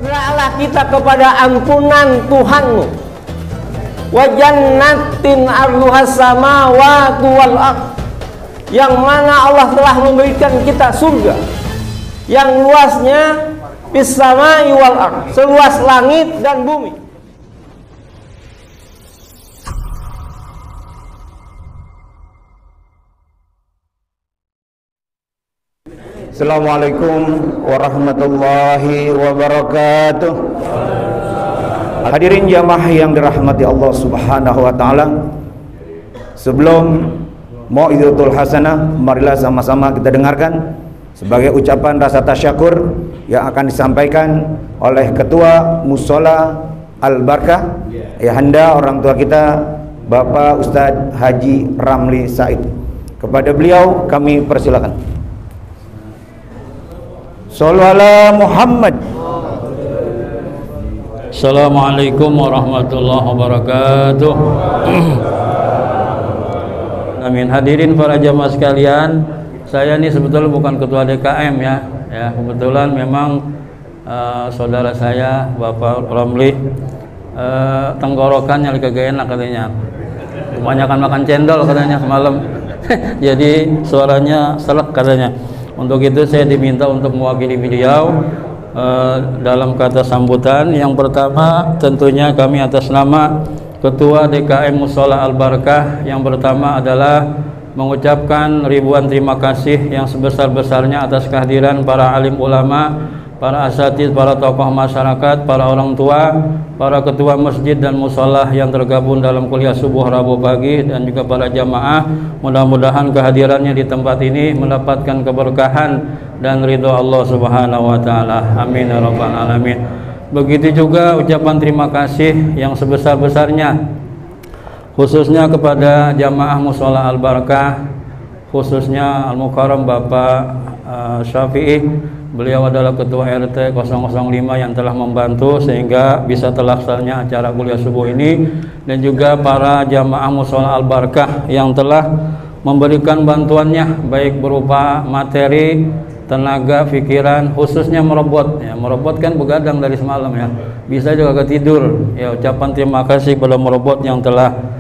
Segeralah kita kepada ampunan Tuhanmu. Wa jannatin arduhas samawati wal ardh, yang mana Allah telah memberikan kita surga yang luasnya bis samai wal ardh, seluas langit dan bumi. Assalamualaikum warahmatullahi wabarakatuh. Hadirin jamaah yang dirahmati Allah Subhanahu wa taala. Sebelum Mau'izatul Hasanah, marilah sama-sama kita dengarkan sebagai ucapan rasa tasyakur yang akan disampaikan oleh Ketua Mushola Al-Barkah, ayahanda orang tua kita Bapak Ustadz Haji Ramli Said. Kepada beliau kami persilakan. Shallallahu ala Muhammad. Assalamualaikum warahmatullahi wabarakatuh. Amin. Hadirin para jamaah sekalian, saya ini sebetulnya bukan ketua DKM ya. Kebetulan memang saudara saya Bapak Ramli tenggorokannya kagak enak katanya. Kebanyakan makan cendol katanya semalam. Jadi suaranya selek katanya. Untuk itu saya diminta untuk mewakili beliau dalam kata sambutan. Yang pertama tentunya kami atas nama Ketua DKM Mushola Al-Barkah, yang pertama adalah mengucapkan ribuan terima kasih yang sebesar-besarnya atas kehadiran para alim ulama, para asatidz, para tokoh masyarakat, para orang tua, para ketua masjid dan mushola yang tergabung dalam kuliah subuh Rabu pagi, dan juga para jamaah. Mudah-mudahan kehadirannya di tempat ini mendapatkan keberkahan dan ridho Allah Subhanahu wa taala. Amin ya rabbal alamin. Begitu juga ucapan terima kasih yang sebesar-besarnya khususnya kepada jamaah Mushola Al-Barkah, khususnya Al-Mukarram Bapak Syafi'i. Beliau adalah ketua RT 005 yang telah membantu sehingga bisa terlaksananya acara kuliah subuh ini, dan juga para jamaah Mushola Al-Barkah yang telah memberikan bantuannya baik berupa materi, tenaga, pikiran, khususnya merobot ya. Merobot kan begadang dari semalam ya, bisa juga ketidur ya. Ucapan terima kasih kepada merobot yang telah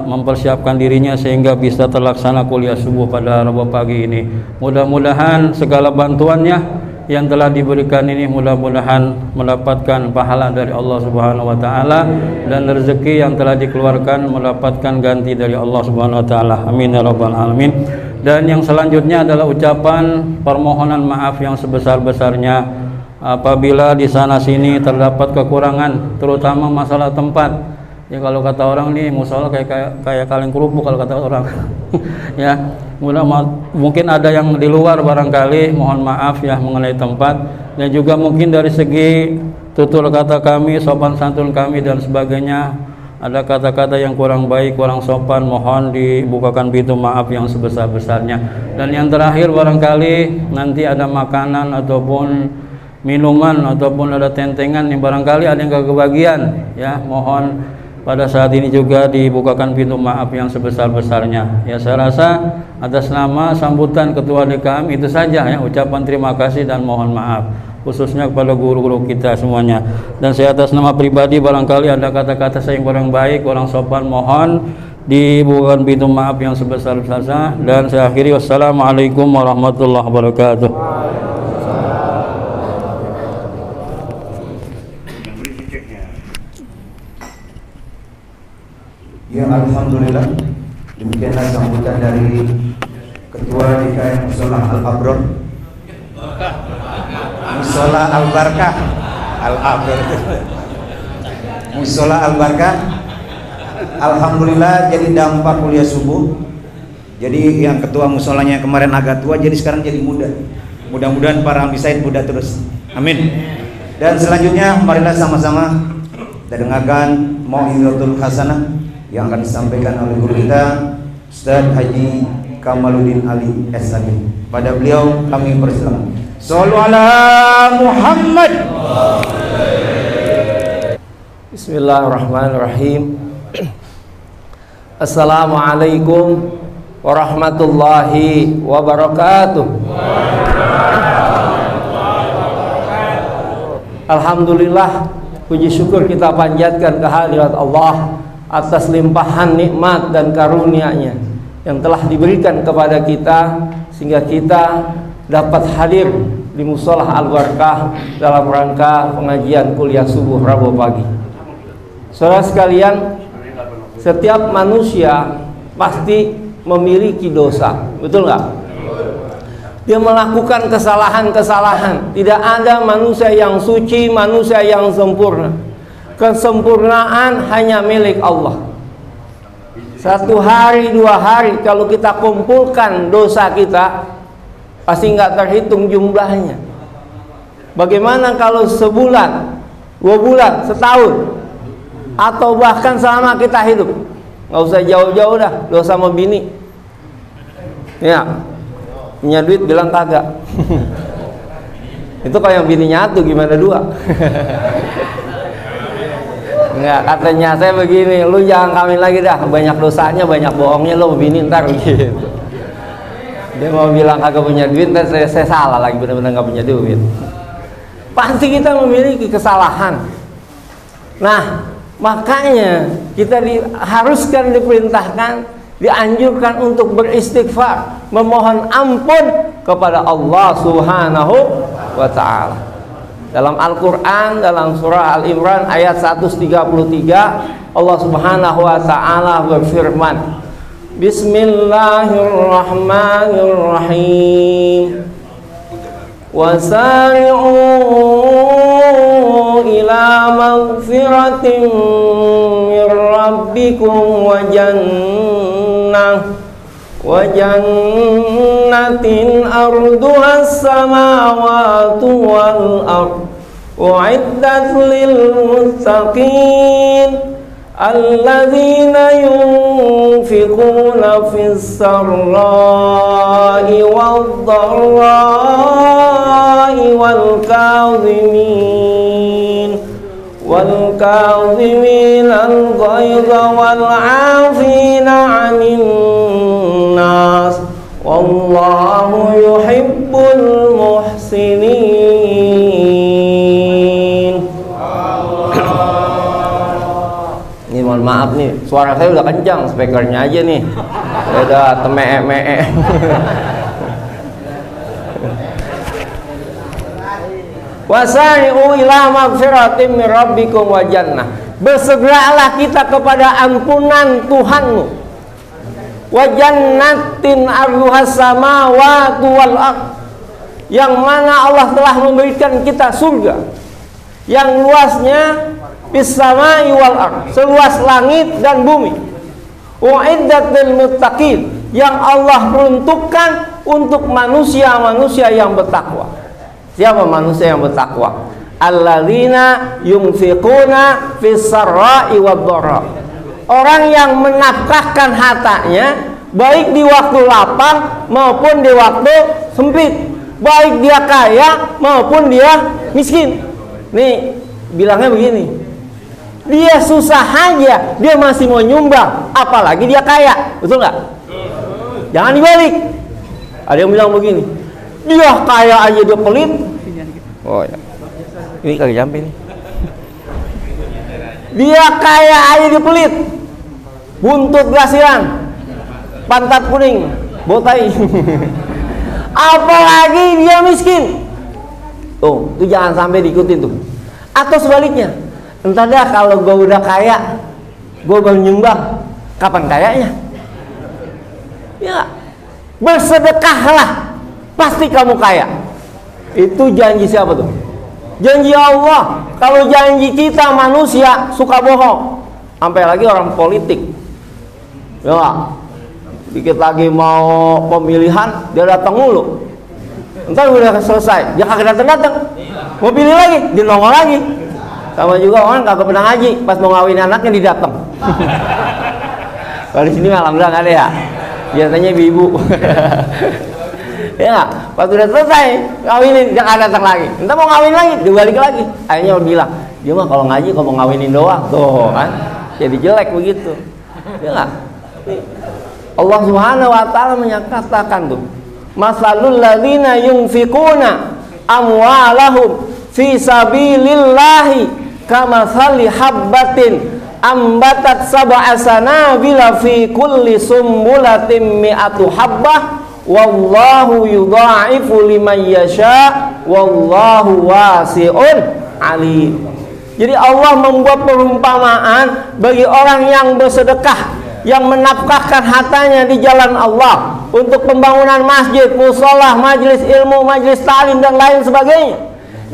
mempersiapkan dirinya sehingga bisa terlaksana kuliah subuh pada Rabu pagi ini. Mudah-mudahan segala bantuannya yang telah diberikan ini mudah-mudahan mendapatkan pahala dari Allah Subhanahu wa taala, dan rezeki yang telah dikeluarkan mendapatkan ganti dari Allah Subhanahu wa taala. Amin ya rabbal alamin. Dan yang selanjutnya adalah ucapan permohonan maaf yang sebesar-besarnya apabila di sana sini terdapat kekurangan, terutama masalah tempat. Ya kalau kata orang nih mushola kayak kaleng kerupuk kalau kata orang. Ya, mungkin ada yang di luar barangkali, mohon maaf ya mengenai tempat, dan juga mungkin dari segi tutur kata kami, sopan santun kami dan sebagainya, ada kata-kata yang kurang baik, kurang sopan, mohon dibukakan pintu maaf yang sebesar-besarnya. Dan yang terakhir barangkali nanti ada makanan ataupun minuman ataupun ada tentengan yang barangkali ada yang kebagian ya, mohon pada saat ini juga dibukakan pintu maaf yang sebesar-besarnya. Ya, saya rasa atas nama sambutan Ketua DKM itu saja ya, ucapan terima kasih dan mohon maaf khususnya kepada guru-guru kita semuanya. Dan saya atas nama pribadi barangkali ada kata-kata saya yang kurang baik, kurang sopan, mohon dibukakan pintu maaf yang sebesar-besarnya. Dan saya akhiri, wassalamualaikum warahmatullahi wabarakatuh. Ya, alhamdulillah, demikianlah sambutan dari Ketua DKM Mushola Al-Abrar, Mushola Al-Barkah, Mushola Al-Barkah. Alhamdulillah, jadi dampak kuliah subuh. Jadi yang ketua musholanya kemarin agak tua, jadi sekarang jadi muda. Mudah-mudahan para ambisaid muda terus. Amin. Dan selanjutnya marilah sama-sama kita dengarkan Mau'izatul Hasanah yang akan disampaikan oleh guru kita Ustadz Haji Kamaluddin Ali SAG. Pada beliau kami persilakan. Shallallahu ala Muhammad. Bismillahirrahmanirrahim. Assalamualaikum warahmatullahi wabarakatuh. Alhamdulillah, puji syukur kita panjatkan kehadirat Allah atas limpahan nikmat dan karunia-Nya yang telah diberikan kepada kita, sehingga kita dapat hadir di Musholah Al-Barakah dalam rangka pengajian kuliah subuh Rabu pagi. Saudara sekalian, setiap manusia pasti memiliki dosa, betul nggak? Dia melakukan kesalahan-kesalahan. Tidak ada manusia yang suci, manusia yang sempurna. Kesempurnaan hanya milik Allah. Satu hari, 2 hari, kalau kita kumpulkan dosa kita, pasti nggak terhitung jumlahnya. Bagaimana kalau sebulan, 2 bulan, setahun, atau bahkan selama kita hidup? Nggak usah jauh-jauh dah, dosa sama bini. Ya, punya duit bilang kagak. Itu kalau yang bininya tuh gimana 2? Enggak, katanya saya begini, lu jangan kawin lagi dah, banyak dosanya, banyak bohongnya, lu bini ntar gitu. Dia mau bilang kagak punya duit, ntar saya salah lagi, benar-benar nggak punya duit. Pasti kita memiliki kesalahan. Nah, makanya kita diharuskan, diperintahkan, dianjurkan untuk beristighfar, memohon ampun kepada Allah Subhanahu wa ta'ala. Dalam Al-Quran, dalam surah Al-Imran ayat 133, Allah Subhanahu wa ta'ala berfirman, Bismillahirrahmanirrahim. Wasari'u ila maghfiratin min rabbikum wa jannatin arduha as-samawati wal ardh u'iddat lil muttaqin alladzina yunfiquna fis sarra'i wad dharra'i wal kadhimin al-ghayza wal 'afina 'anil nas wallahu yuhibbul muhsinin. Ini mohon maaf nih, suara saya udah kencang, speakernya aja nih udah teme-me. Wasari'u ila magfiratin min rabbikum wa jannah. Bersegeralah kita kepada ampunan Tuhanmu. Wa jannatin arduhas samawati wal ardh, yang mana Allah telah memberikan kita surga yang luasnya bis samai wal ardh, seluas langit dan bumi. U'iddat lil muttaqin, yang Allah peruntukkan untuk manusia-manusia yang bertakwa. Siapa manusia yang bertakwa? Alladzina yunfiquna fis sarra'i wad dharra. Orang yang menafkahkan hartanya baik di waktu lapang maupun di waktu sempit, baik dia kaya maupun dia miskin. Nih, bilangnya begini, dia susah aja dia masih mau nyumbang, apalagi dia kaya, betul nggak? Jangan dibalik. Ada yang bilang begini, dia kaya aja dia pelit. Oh ya, ini kagak jampe nih. Dia kaya aja dia pelit, buntut grasiran, pantat kuning, botai. Apalagi dia miskin. Tuh, itu jangan sampai diikutin tuh. Atau sebaliknya, entar dah kalau gue udah kaya, gue baru nyumbang. Kapan kayanya? Ya, bersedekahlah, pasti kamu kaya. Itu janji siapa tuh? Janji Allah. Kalau janji kita manusia suka bohong. Sampai lagi orang politik. Ya, dikit lagi mau pemilihan dia datang mulu. Entar udah selesai, dia kagak datang. Mau pilih lagi, dia nongol lagi. Sama juga orang kagak pernah ngaji, pas mau ngawin anaknya dia datang. Kalau di sini alhamdulillah nggak ada ya. Biasanya ibu-ibu. Ya nggak, pas udah selesai ngawinin dia nggak datang lagi. Entah mau ngawin lagi, dia balik lagi. Akhirnya orang bilang, dia mah kalau ngaji kalau mau ngawinin doang, tuh kan, jadi jelek begitu. Ya nggak. Allah Subhanahu Wa Taala menyatakan tuh, masalul ladzina yunfiquna amwalahum fi sabilillahi kamathali habbatin ambatat sab'a sanabila fi kulli sumbulatin mi'atu habbah wallahu yudha'ifu liman yasha wallahu wasi'un alim. Jadi Allah membuat perumpamaan bagi orang yang bersedekah, yang menafkahkan hartanya di jalan Allah untuk pembangunan masjid, musola, majelis ilmu, majelis ta'lim dan lain sebagainya.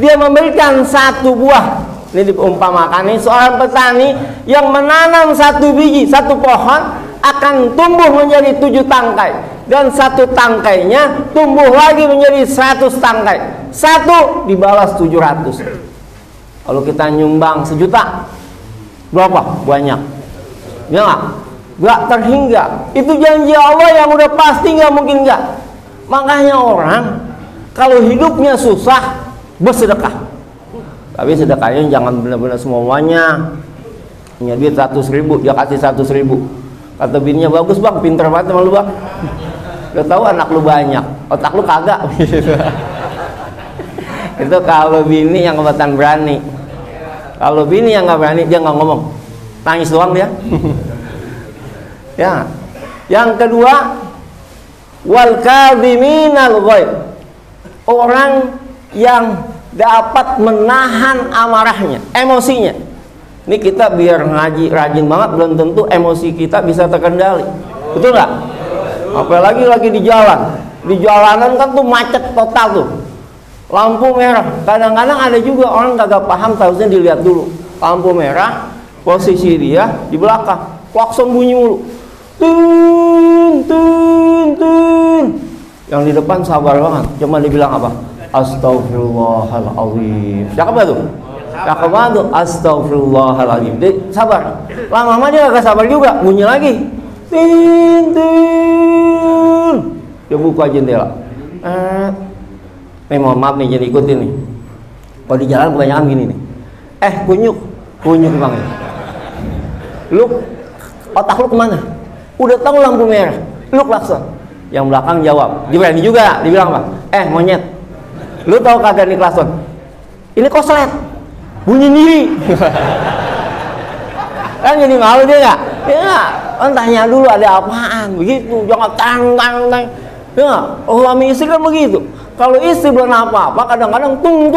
Dia memberikan satu buah. Ini diumpamakan ini seorang petani yang menanam satu biji, satu pohon akan tumbuh menjadi 7 tangkai, dan satu tangkainya tumbuh lagi menjadi 100 tangkai. Satu dibalas 700. Kalau kita nyumbang 1 juta, berapa? Banyak. Ya nggak terhingga. Itu janji Allah yang udah pasti, nggak mungkin nggak. Makanya orang kalau hidupnya susah bersedekah. Tapi sedekahnya jangan benar-benar semuanya. Punya duit 100.000, dia kasih 100.000. Kata bininya, bagus bang, pinter banget sama lu bang. Udah tahu anak lu banyak, otak lu kagak. Itu kalau bini yang kebetulan berani. Kalau bini yang nggak berani, dia nggak ngomong, nangis doang dia. Ya. Yang kedua, wal kadhiminal ghaidh, orang yang dapat menahan amarahnya, emosinya. Ini kita biar ngaji rajin banget, belum tentu emosi kita bisa terkendali. Betul nggak? Apalagi lagi di jalan. Di jalanan kan tuh macet total tuh. Lampu merah. Kadang-kadang ada juga orang kagak paham, harusnya dilihat dulu. Lampu merah, posisi dia di belakang. Klakson bunyi mulu. Tun, tun, tun. Yang di depan sabar banget. Cuma dibilang apa? Astagfirullahaladzim. Cakep gak tuh? Cakep banget tuh. Astagfirullahaladzim. Dia sabar. Lama-lama dia agak sabar juga. Bunyi lagi. Tin, tin. Dia buka jendela. Mohon maaf nih, jadi ikutin nih. Kalau di jalan kebanyakan gini nih. Kunyuk bang. Lu, otak lu kemana? Udah tahu lampu merah. Lu klakson. Yang belakang jawab. Dia berani juga. Dibilang apa? Monyet. Lu tahu kagak nih klakson? Ini koslet. Bunyi sendiri. Kan jadi malu dia nggak? Ya, kan tanya dulu ada apaan. Begitu. Jangan tang. Ya, suami istri kan begitu. Kalau istri belum apa-apa, kadang-kadang tung.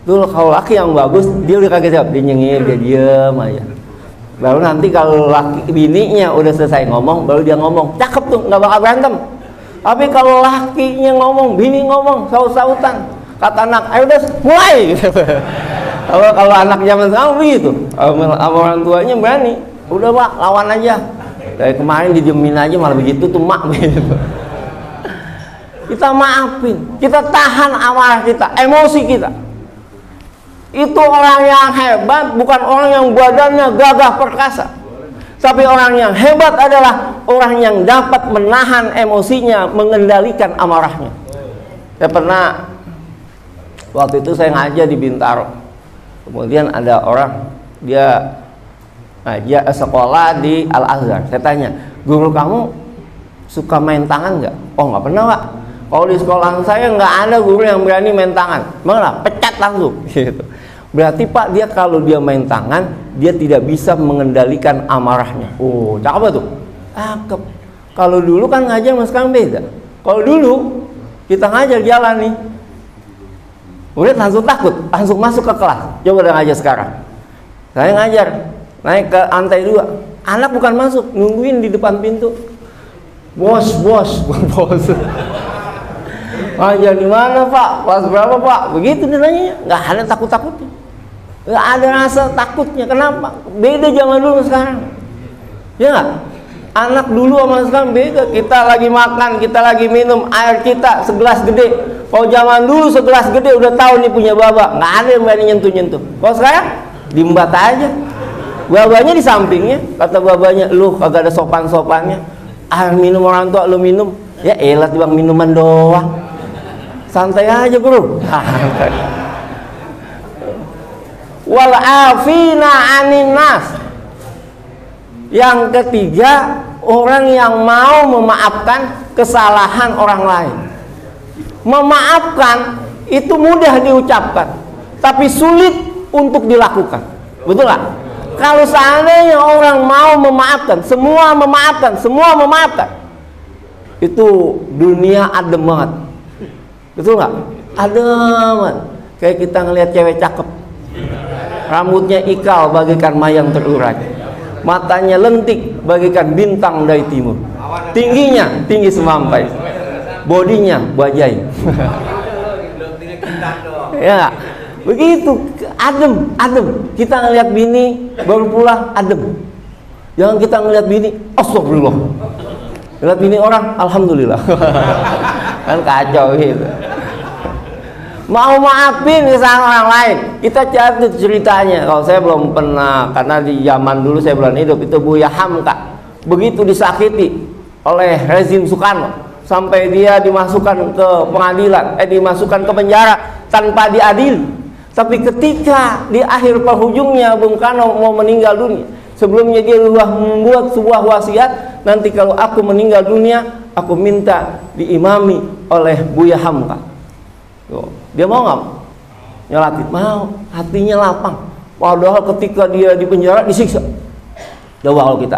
Dulu kalau laki yang bagus, dia udah kagak jawab, dia nyengir, dia diem aja. Baru nanti kalau laki bininya udah selesai ngomong, baru dia ngomong, cakep tuh, nggak bakal berantem. Tapi kalau lakinya ngomong, bini ngomong, saut-sautan, kata anak, ayo udah mulai. Kalau anak zaman sekarang begitu, orang tuanya berani, udah pak, lawan aja. Dari kemarin didiemin aja malah begitu tuh mak begitu. Kita maafin, kita tahan amarah kita, emosi kita. Itu orang yang hebat, bukan orang yang badannya gagah perkasa. Tapi orang yang hebat adalah orang yang dapat menahan emosinya, mengendalikan amarahnya. Saya pernah, waktu itu saya ngajar di Bintaro. Kemudian ada orang, dia sekolah di Al-Azhar. Saya tanya, guru kamu suka main tangan nggak? Oh nggak pernah pak. Kalau di sekolah saya nggak ada guru yang berani main tangan, malah pecat langsung. Gitu. Berarti pak, dia kalau dia main tangan, dia tidak bisa mengendalikan amarahnya. Oh, cakep tuh. Cakep. Kalau dulu kan ngajar sama sekarang beda. Kalau dulu kita ngajar jalan nih, udah langsung takut, langsung masuk ke kelas. Coba udah ngajar sekarang. Saya ngajar, naik ke lantai 2, anak bukan masuk, nungguin di depan pintu. Bos. Ngajar di mana pak? Kelas berapa pak? Begitu dia nanya, nggak ada takut-takutnya, nggak ada rasa takutnya. Kenapa? Beda zaman dulu sekarang, ya nggak? Anak dulu sama sekarang beda. Kita lagi makan, kita lagi minum, air kita segelas gede. Kalau zaman dulu segelas gede udah tahu nih punya baba, nggak ada yang berani nyentuh. Kalau sekarang diembat aja, babanya di sampingnya. Kata babanya, lu kagak ada sopan-sopannya. Air minum orang tua lu minum, ya elah bang, minuman doang. Santai aja bro. Wal afina anin nas. Yang ketiga, orang yang mau memaafkan kesalahan orang lain. Memaafkan itu mudah diucapkan, tapi sulit untuk dilakukan. Betul nggak? Kalau seandainya orang mau memaafkan, semua memaafkan, itu dunia adem banget. Betul nggak? Adem banget. Kayak kita ngelihat cewek cakep, rambutnya ikal bagaikan mayang terurai, matanya lentik bagaikan bintang dari timur, tingginya tinggi semampai, bodinya bajai. Ya, begitu adem. Kita ngelihat bini baru pulang adem. Jangan kita ngelihat bini, astagfirullah. Ngelihat bini orang, alhamdulillah. Kan kacau gitu. Mau maafin kesalahan orang lain, kita catat ceritanya. Kalau saya belum pernah, karena di zaman dulu saya belum hidup, itu Buya Hamka begitu disakiti oleh rezim Soekarno sampai dia dimasukkan ke pengadilan, dimasukkan ke penjara tanpa diadili. Tapi ketika di akhir penghujungnya Bung Karno mau meninggal dunia, sebelumnya dia membuat sebuah wasiat, nanti kalau aku meninggal dunia, aku minta diimami oleh Buya Hamka. Dia mau nggak nyolatin? Mau, hatinya lapang. Padahal ketika dia di penjara disiksa. Coba kalau kita,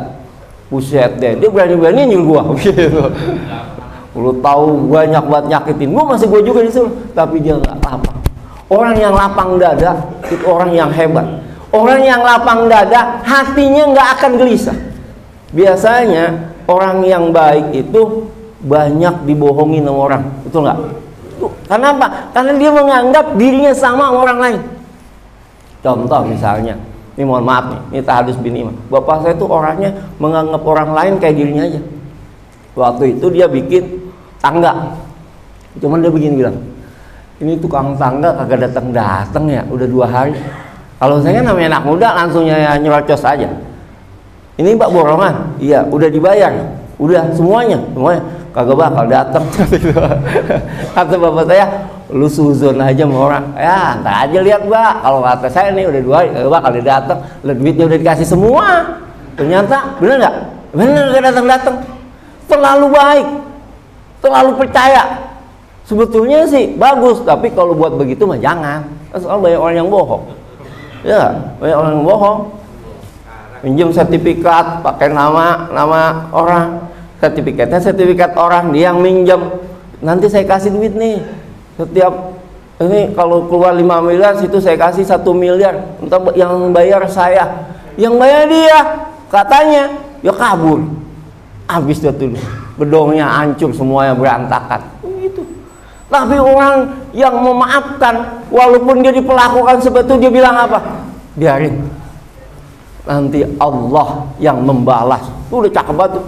buset deh, dia berani-berani nyuruh gua gitu. Lu tahu banyak banget nyakitin gua, masih gua juga disuruh, tapi dia nggak lapang. Orang yang lapang dada itu orang yang hebat. Orang yang lapang dada hatinya nggak akan gelisah. Biasanya orang yang baik itu banyak dibohongin sama orang, betul nggak? Kenapa? Karena dia menganggap dirinya sama orang lain. Contoh misalnya, ini mohon maaf nih, ini tahadus bin imam. Bapak saya tuh orangnya menganggap orang lain kayak dirinya aja. Waktu itu dia bikin tangga, cuman dia begini bilang, ini tukang tangga kagak datang ya, udah 2 hari. Kalau saya namanya anak muda, langsungnya nyerocos aja. Ini Pak borongan, iya, udah dibayar, udah semuanya. Kagak bakal datang. Kata bapak saya, lu suzon aja sama orang. Ya, ntar aja lihat Mbak. Kalau kata saya nih udah 2 hari kagak bakal dia datang. Duitnya udah dikasih semua. Ternyata bener nggak? Bener nggak datang. Terlalu baik, terlalu percaya. Sebetulnya sih bagus, tapi kalau buat begitu mah jangan. Soal banyak orang yang bohong. Ya, banyak orang yang bohong. Pinjam sertifikat pakai nama orang. Sertifikatnya sertifikat orang, dia yang minjem. Nanti saya kasih duit nih. Setiap ini kalau keluar 5 miliar, situ saya kasih 1 miliar. Entah yang bayar saya, yang bayar dia. Katanya, ya kabur. Habis dia tuh, bedongnya hancur, semuanya berantakan. Begitu. Tapi orang yang memaafkan, walaupun dia diperlakukan seperti itu, dia bilang apa? Biarin. Nanti Allah yang membalas. Itu udah cakep banget.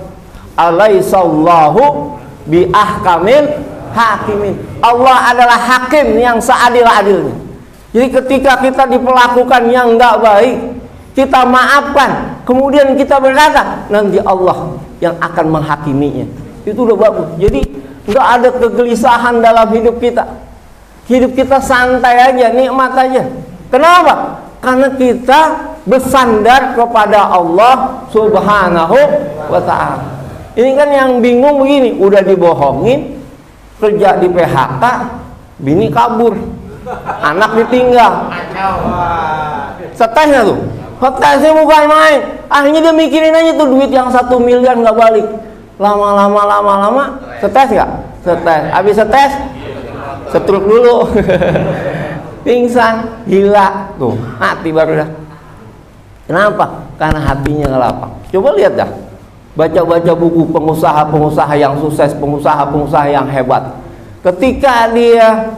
Alaihissallahu bi ahkamil hakimin. Allah adalah hakim yang seadil-adilnya. Jadi ketika kita diperlakukan yang enggak baik, kita maafkan, kemudian kita berkata, nanti Allah yang akan menghakiminya. Itu udah bagus. Jadi enggak ada kegelisahan dalam hidup kita. Hidup kita santai aja, nikmat aja. Kenapa? Karena kita bersandar kepada Allah Subhanahu wa ta'ala. Ini kan yang bingung begini, udah dibohongin, kerja di PHK, bini kabur, anak ditinggal. Stresnya tuh, stresnya bukan main. Akhirnya dia mikirin aja tuh duit yang 1 miliar nggak balik. Lama, stres nggak? Stres. Habis stres, stroke dulu, pingsan, gila, tuh mati baru dah. Kenapa? Karena hatinya nggak lapang. Coba lihat dah. Baca-baca buku pengusaha-pengusaha yang sukses, pengusaha-pengusaha yang hebat. Ketika dia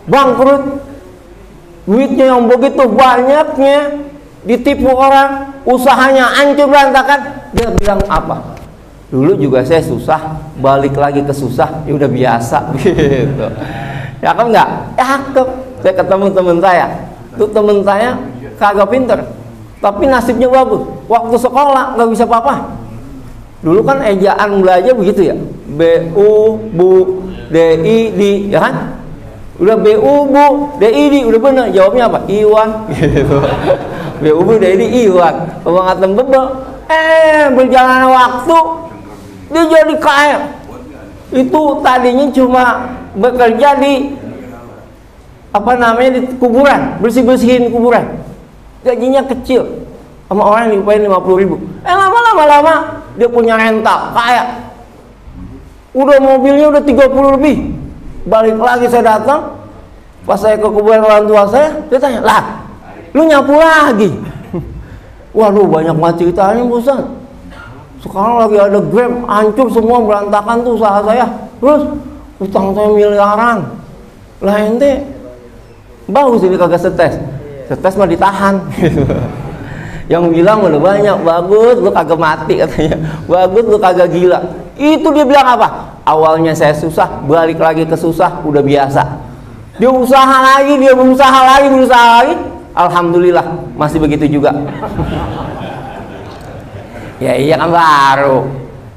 bangkrut, duitnya yang begitu banyaknya, ditipu orang, usahanya hancur berantakan, dia bilang apa? Dulu juga saya susah, balik lagi ke susah, ya udah biasa gitu. Cakep nggak? Cakep. Saya ketemu teman saya, tuh teman saya kagak pinter, tapi nasibnya bagus. Waktu sekolah nggak bisa apa-apa. Dulu kan ejaan belajar begitu ya, BU, Bu, DI, D, ya kan? Udah BU, Bu, DI, D, udah bener. Jawabnya apa? Iwan, gitu. BU, Bu, DI, D, Iwan. Pembangat bebel. Berjalan waktu, dia jadi kaya. Itu tadinya cuma bekerja di apa namanya, di kuburan, bersih-bersihin kuburan. Gajinya kecil, sama orang yang diupahin 50.000. Lama-lama dia punya rental, kaya. Udah mobilnya udah 30 lebih. Balik lagi saya datang, pas saya ke kuburan orang tua saya, dia tanya, lah, lu nyapu lagi? Waduh, banyak banget ceritanya, Ustaz. Sekarang lagi ada Grab, hancur semua, berantakan tuh usaha saya. Terus utang saya miliaran. Lah ente bagus ini kagak setes. Setes mah ditahan. Yang bilang udah banyak, bagus lu kagak mati katanya. Bagus lu kagak gila. Itu dia bilang apa? Awalnya saya susah, balik lagi ke susah, udah biasa. Dia usaha lagi, dia berusaha lagi. Alhamdulillah masih begitu juga. Ya iya kan baru,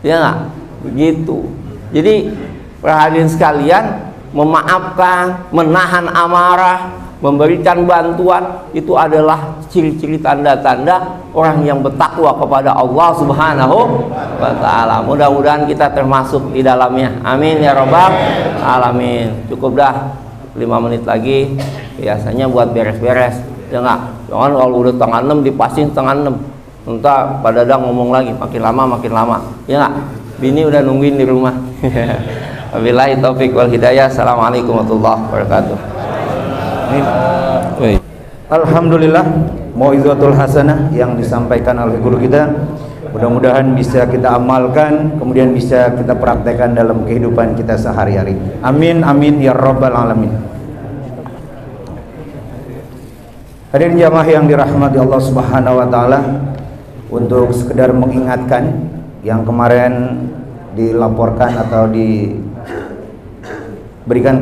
ya nggak begitu. Jadi hadirin sekalian, memaafkan, menahan amarah, memberikan bantuan itu adalah ciri-ciri tanda-tanda orang yang bertakwa kepada Allah Subhanahu wa Ta'ala. Mudah-mudahan kita termasuk di dalamnya. Amin ya rabbal alamin. Cukup dah 5 menit lagi biasanya buat beres-beres. Ya nggak? Jangan kalau udah setengah 6 dipasin setengah 6. Entah Pak Dadang ngomong lagi, makin lama. Ya nggak? Bini udah nungguin di rumah. Wabillahi taufik wal hidayah. Assalamualaikum warahmatullahi wabarakatuh. Alhamdulillah, mau'izatul hasanah yang disampaikan oleh guru kita, mudah-mudahan bisa kita amalkan, kemudian bisa kita praktekkan dalam kehidupan kita sehari-hari. Amin amin ya rabbal alamin. Hadirin jamaah yang dirahmati Allah Subhanahu wa taala, untuk sekedar mengingatkan yang kemarin dilaporkan atau diberikan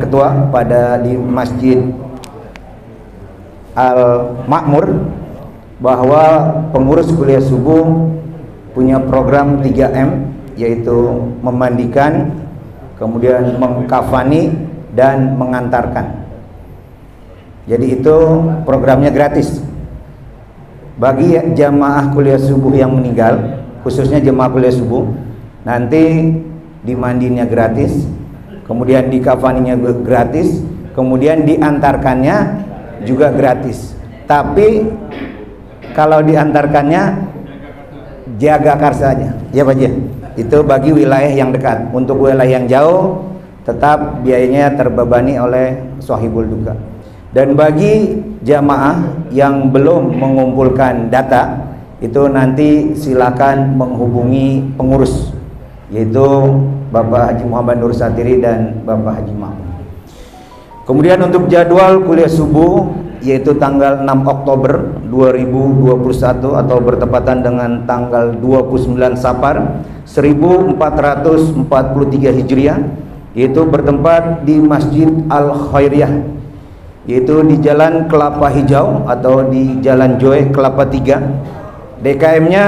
ketua pada di Masjid Al-Makmur, bahwa pengurus kuliah subuh punya program 3M, yaitu memandikan, kemudian mengkafani, dan mengantarkan. Jadi itu programnya gratis bagi jamaah kuliah subuh yang meninggal, khususnya jamaah kuliah subuh. Nanti dimandinya gratis, kemudian dikafaninya gratis, kemudian diantarkannya juga gratis. Tapi kalau diantarkannya jaga karsanya, ya Pak Ji. Itu bagi wilayah yang dekat. Untuk wilayah yang jauh tetap biayanya terbebani oleh sahibul duka. Dan bagi jamaah yang belum mengumpulkan data, itu nanti silakan menghubungi pengurus, yaitu Bapak Haji Muhammad Nur Satiri dan Bapak Haji Mahmud. Kemudian untuk jadwal kuliah subuh, yaitu tanggal 6 Oktober 2021 atau bertepatan dengan tanggal 29 Safar 1443 Hijriah, yaitu bertempat di Masjid Al-Khairiyah, yaitu di Jalan Kelapa Hijau atau di Jalan Joe Kelapa 3. DKM-nya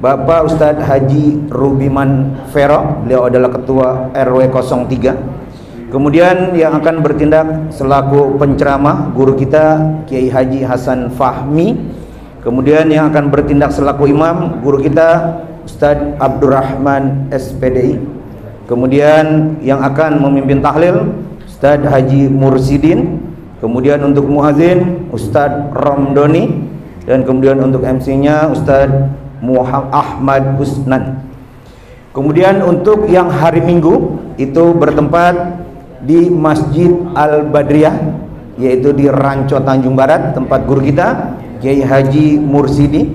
Bapak Ustadz Haji Rubiman Vero, beliau adalah Ketua RW 03. Kemudian yang akan bertindak selaku penceramah guru kita Kiai Haji Hasan Fahmi. Kemudian yang akan bertindak selaku imam guru kita Ustadz Abdurrahman SPDI. Kemudian yang akan memimpin tahlil Ustadz Haji Mursidin. Kemudian untuk muazin Ustadz Romdoni, dan kemudian untuk MC-nya Ustadz Muhammad Ahmad Husnan. Kemudian untuk yang hari Minggu itu bertempat di Masjid Al-Badriyah, yaitu di Ranco Tanjung Barat, tempat guru kita Kiai Haji Mursidi.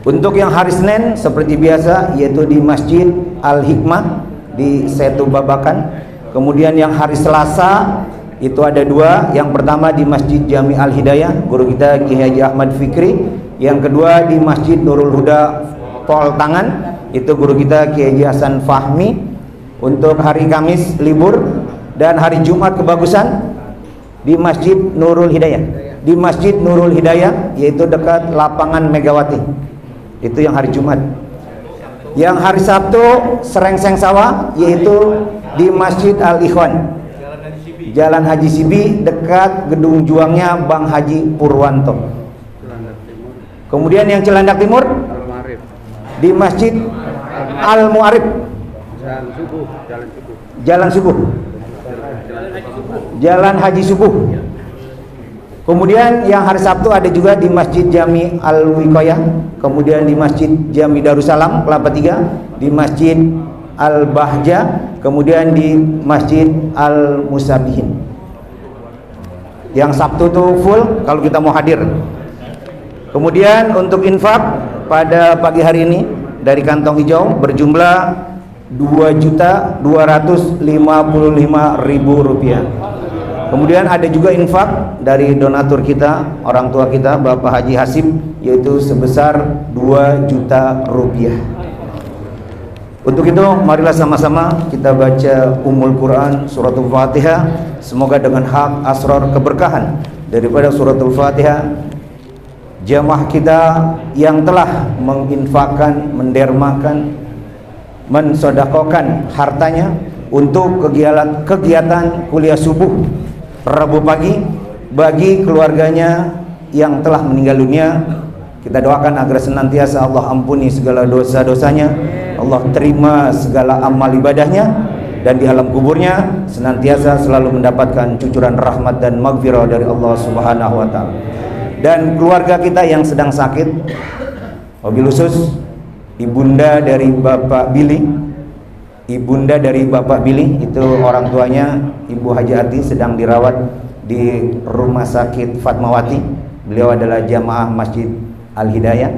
Untuk yang hari Senin seperti biasa, yaitu di Masjid Al-Hikmah di Setu Babakan. Kemudian yang hari Selasa itu ada dua. Yang pertama di Masjid Jami Al-Hidayah, guru kita Kiai Haji Ahmad Fikri. Yang kedua di Masjid Nurul Huda Pol Tangan, itu guru kita Kiai Haji Hasan Fahmi. Untuk hari Kamis libur, dan hari Jumat kebagusan di Masjid Nurul Hidayah. Di Masjid Nurul Hidayah, yaitu dekat lapangan Megawati. Itu yang hari Jumat. Yang hari Sabtu Serengseng Sawah, yaitu di Masjid Al-Ikhwan, Jalan Haji Sibi, dekat gedung juangnya Bang Haji Purwanto. Kemudian yang Cilandak Timur di Masjid Al-Mu'arif, Jalan Subuh, Jalan Haji Subuh, Kemudian yang hari Sabtu ada juga di Masjid Jami Al-Wiqayah, kemudian di Masjid Jami Darussalam Kelapa 3, di Masjid Al-Bahja, kemudian di Masjid Al-Musabihin. Yang Sabtu itu full kalau kita mau hadir. Kemudian untuk infak pada pagi hari ini dari kantong hijau berjumlah Rp2.255.000. Kemudian ada juga infak dari donatur kita, orang tua kita, Bapak Haji Hasib, yaitu sebesar Rp2 juta. Untuk itu marilah sama-sama kita baca Ummul Quran Suratul Fatihah. Semoga dengan hak asrar keberkahan daripada Suratul Fatihah, jamaah kita yang telah menginfakkan, mendermakan, mensodakokan hartanya untuk kegiatan kuliah subuh Rabu pagi bagi keluarganya yang telah meninggal dunia, kita doakan agar senantiasa Allah ampuni segala dosa-dosanya, Allah terima segala amal ibadahnya, dan di alam kuburnya senantiasa selalu mendapatkan cucuran rahmat dan maghfirah dari Allah Subhanahu wa taala. Dan keluarga kita yang sedang sakit, wabil khusus ibunda dari Bapak Billy, itu orang tuanya Ibu Haji Ati sedang dirawat di Rumah Sakit Fatmawati. Beliau adalah jamaah Masjid Al-Hidayah.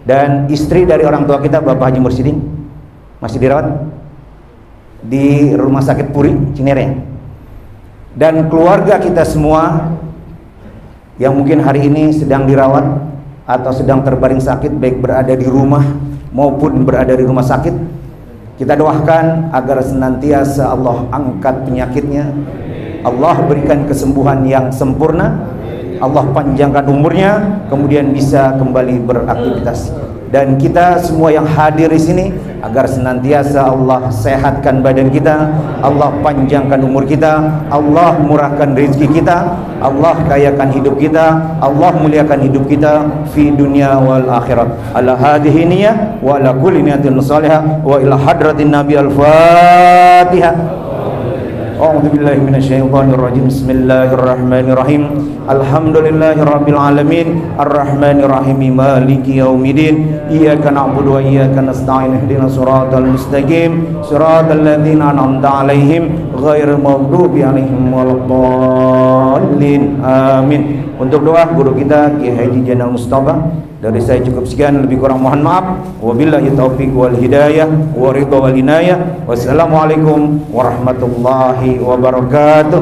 Dan istri dari orang tua kita Bapak Haji Mursidin masih dirawat di Rumah Sakit Puri Cinere. Dan keluarga kita semua yang mungkin hari ini sedang dirawat atau sedang terbaring sakit, baik berada di rumah maupun berada di rumah sakit, kita doakan agar senantiasa Allah angkat penyakitnya, Allah berikan kesembuhan yang sempurna, Allah panjangkan umurnya, kemudian bisa kembali beraktivitas. Dan kita semua yang hadir di sini agar senantiasa Allah sehatkan badan kita, Allah panjangkan umur kita, Allah murahkan rezeki kita, Allah kayakan hidup kita, Allah muliakan hidup kita fi dunia wal akhirat. Ala hadhihi niyyah wa ala kulli niyatin salihah wa ila hadratin nabi al-fatihah. A'udzu billahi minasyaitonir rajim. Bismillahirrahmanirrahim. Alhamdulillahirabbil alamin arrahmanir rahim maliki yaumiddin. Iyyaka na'budu wa iyyaka nasta'in ihdinas siratal mustaqim siratal ladzina an'amta 'alaihim ghairil maghdubi 'alaihim waladdallin. Amin. Untuk doa guru kita Kiai Haji Jainal Mustafa, dari saya cukup sekian, lebih kurang mohon maaf. Wabillahi taufiq wal hidayah wa ridha wal inayah. Wassalamualaikum warahmatullahi wabarakatuh.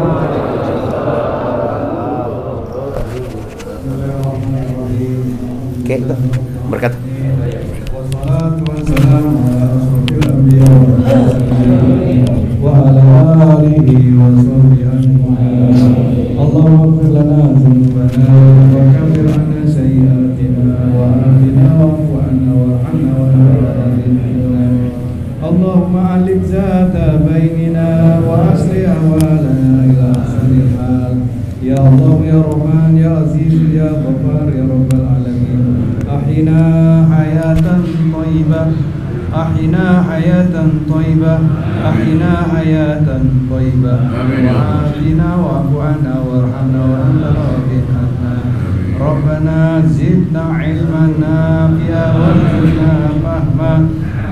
Oke, berkat. Wassalatu wassalamu ala asrofil anbiya wa ala alihi wa sahbihi ajma'in. Allahumma ighfir lana dhunubana wa kaffir 'anna sayyi'atina wa ahdina wa'fu 'anna warhamna wa la ilaha. Allahumma alif zata bainina wa asli awalana ila ahsanil hal. Ya Allah ya Rahman ya Aziz ya Ghaffar ya Rabbal alamin. Ahyina hayatan thayyibah, ahyina hayatan thayyibah, ahyina hayatan thayyibah. Wa atina wa'fu 'anna warhamna wa anta radin 'anna. Rabbana zidna 'ilman nafi'a wa zidna fahma.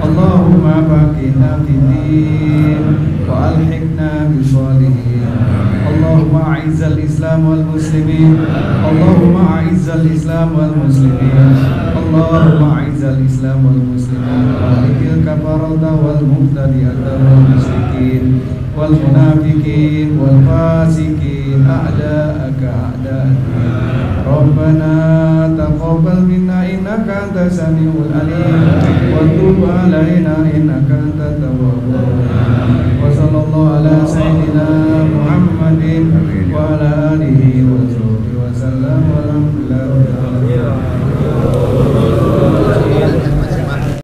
Allahumma faqihna fid-din wa alhiqna bis-shalihin. Allahumma a'izzal Islam wal muslimin. Allahumma a'izzal Islam wal muslimin. Allahumma a'izzal Islam wal muslimin. Wa alikil kafarata wal mubtadi'ata wal musyrikin wal munafiqin wal fasikin a'da'aka a'da'aka. Rabbana taqabbal minna innaka antas samiul alim wa tub alaina innaka antat tawwabur